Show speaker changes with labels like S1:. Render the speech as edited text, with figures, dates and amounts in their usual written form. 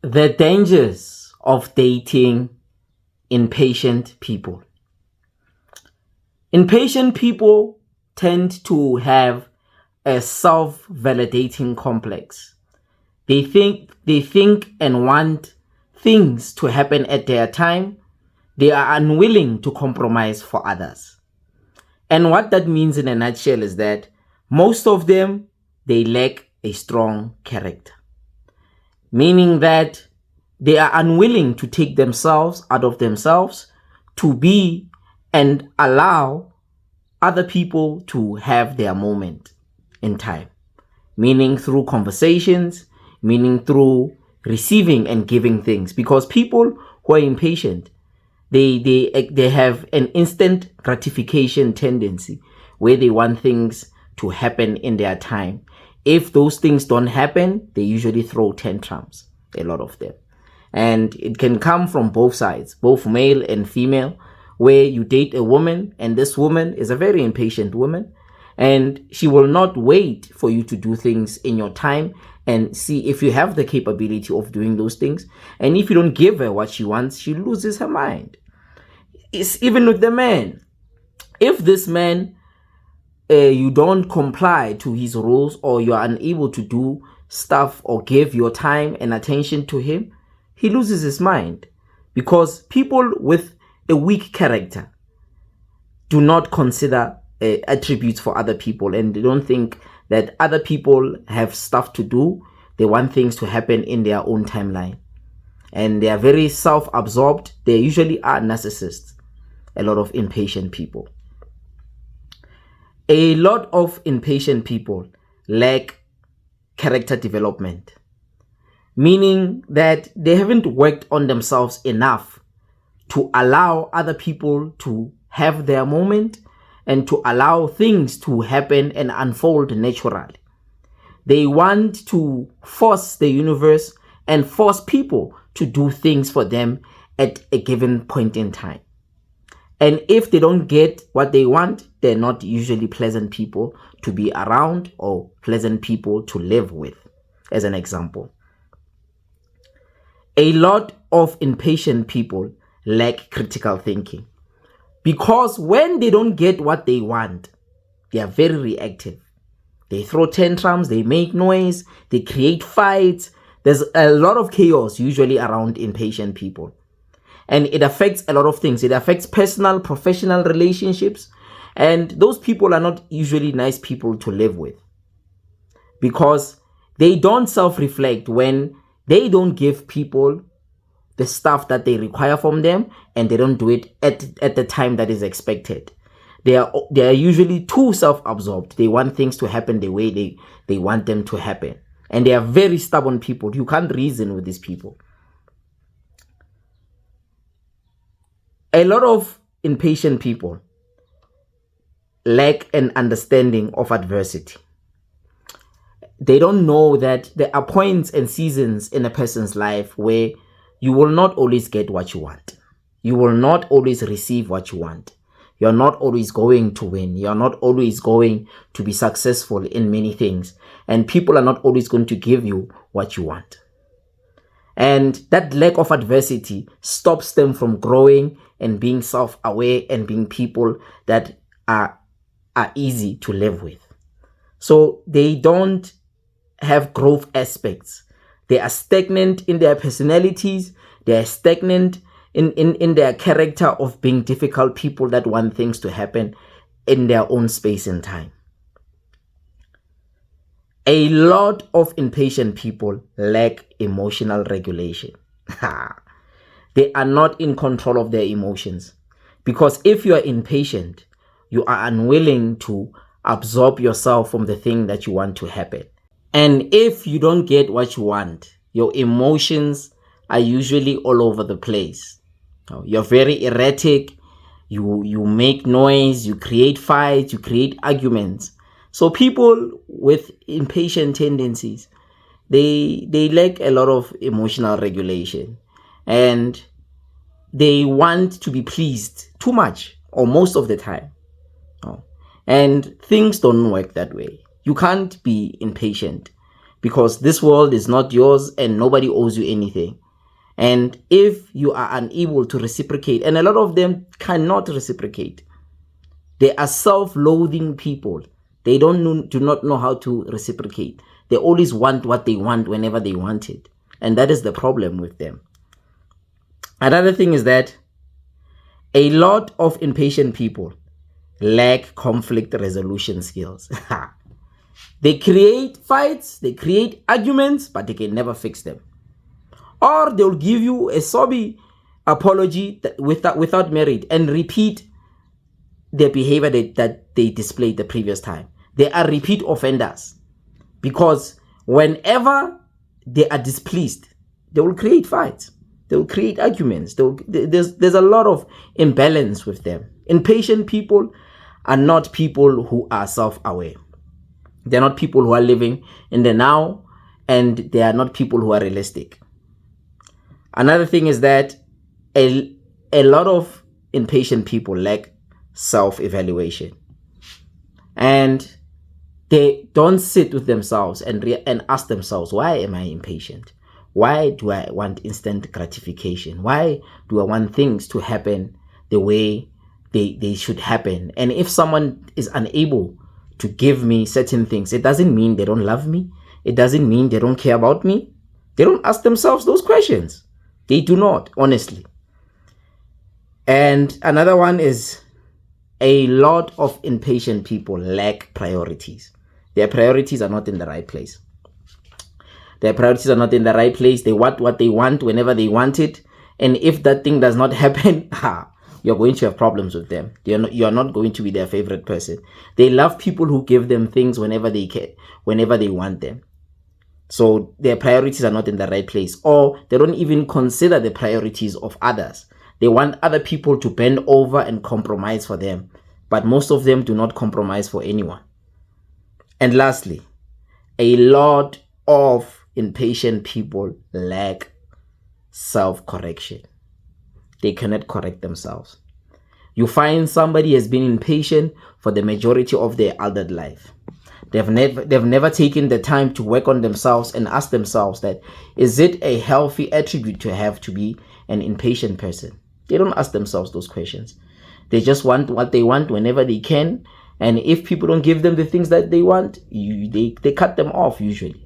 S1: The dangers of dating impatient people. Impatient people tend to have a self-validating complex. They think and want things to happen at their time. They are unwilling to compromise for others. And what that means in a nutshell is that most of them, they lack a strong character, meaning that they are unwilling to take themselves out of themselves to be and allow other people to have their moment in time, meaning through conversations, meaning through receiving and giving things. Because people who are impatient, they have an instant gratification tendency where they want things to happen in their time. If those things don't happen, they usually throw tantrums, a lot of them. And it can come from both sides, both male and female, where you date a woman and this woman is a very impatient woman, and she will not wait for you to do things in your time and see if you have the capability of doing those things. And if you don't give her what she wants, she loses her mind. It's even with the man. If this man, you don't comply to his rules, or you're unable to do stuff or give your time and attention to him, he loses his mind. Because people with a weak character do not consider attributes for other people, and they don't think that other people have stuff to do. They want things to happen in their own timeline, and they are very self-absorbed. They usually are narcissists, a lot of impatient people. A lot of impatient people lack character development, meaning that they haven't worked on themselves enough to allow other people to have their moment and to allow things to happen and unfold naturally. They want to force the universe and force people to do things for them at a given point in time. And if they don't get what they want, they're not usually pleasant people to be around or pleasant people to live with, as an example. A lot of impatient people lack critical thinking, because when they don't get what they want, they are very reactive. They throw tantrums, they make noise, they create fights. There's a lot of chaos usually around impatient people. And it affects a lot of things. It affects personal, professional relationships. And those people are not usually nice people to live with, because they don't self-reflect when they don't give people the stuff that they require from them, and they don't do it at the time that is expected. They are usually too self-absorbed. They want things to happen the way they want them to happen. And they are very stubborn people. You can't reason with these people. A lot of impatient people lack an understanding of adversity. They don't know that there are points and seasons in a person's life where you will not always get what you want. You will not always receive what you want. You're not always going to win. You're not always going to be successful in many things. And people are not always going to give you what you want. And that lack of adversity stops them from growing and being self-aware and being people that are easy to live with. So they don't have growth aspects. They are stagnant in their personalities. They are stagnant in their character of being difficult people that want things to happen in their own space and time. A lot of impatient people lack emotional regulation. They are not in control of their emotions, because if you are impatient, you are unwilling to absorb yourself from the thing that you want to happen. And if you don't get what you want, your emotions are usually all over the place. You're very erratic. You make noise. You create fights. You create arguments. So people with impatient tendencies, they lack a lot of emotional regulation, and they want to be pleased too much or most of the time. And things don't work that way. You can't be impatient, because this world is not yours and nobody owes you anything. And if you are unable to reciprocate, and a lot of them cannot reciprocate, they are self-loathing people. They do not know how to reciprocate. They always want what they want whenever they want it. And that is the problem with them. Another thing is that a lot of impatient people lack conflict resolution skills. They create fights, they create arguments, but they can never fix them. Or they'll give you a sobby apology without merit and repeat their behavior that they displayed the previous time. They are repeat offenders, because whenever they are displeased, they will create fights. They will create arguments. There's a lot of imbalance with them. Impatient people are not people who are self-aware. They're not people who are living in the now, and they are not people who are realistic. Another thing is that a lot of impatient people lack self-evaluation, and they don't sit with themselves and ask themselves, why am I impatient? Why do I want instant gratification? Why do I want things to happen the way they should happen? And if someone is unable to give me certain things, it doesn't mean they don't love me. It doesn't mean they don't care about me. They don't ask themselves those questions. They do not, honestly. And another one is a lot of impatient people lack priorities. Their priorities are not in the right place. Their priorities are not in the right place. They want what they want whenever they want it. And if that thing does not happen, you're going to have problems with them. You're not going to be their favorite person. They love people who give them things whenever they can, whenever they want them. So their priorities are not in the right place, or they don't even consider the priorities of others. They want other people to bend over and compromise for them, but most of them do not compromise for anyone. And lastly, a lot of impatient people lack self-correction. They cannot correct themselves. You find somebody has been impatient for the majority of their adult life. They've never taken the time to work on themselves and ask themselves that, is it a healthy attribute to have to be an impatient person? They don't ask themselves those questions. They just want what they want whenever they can. And if people don't give them the things that they want, they cut them off usually.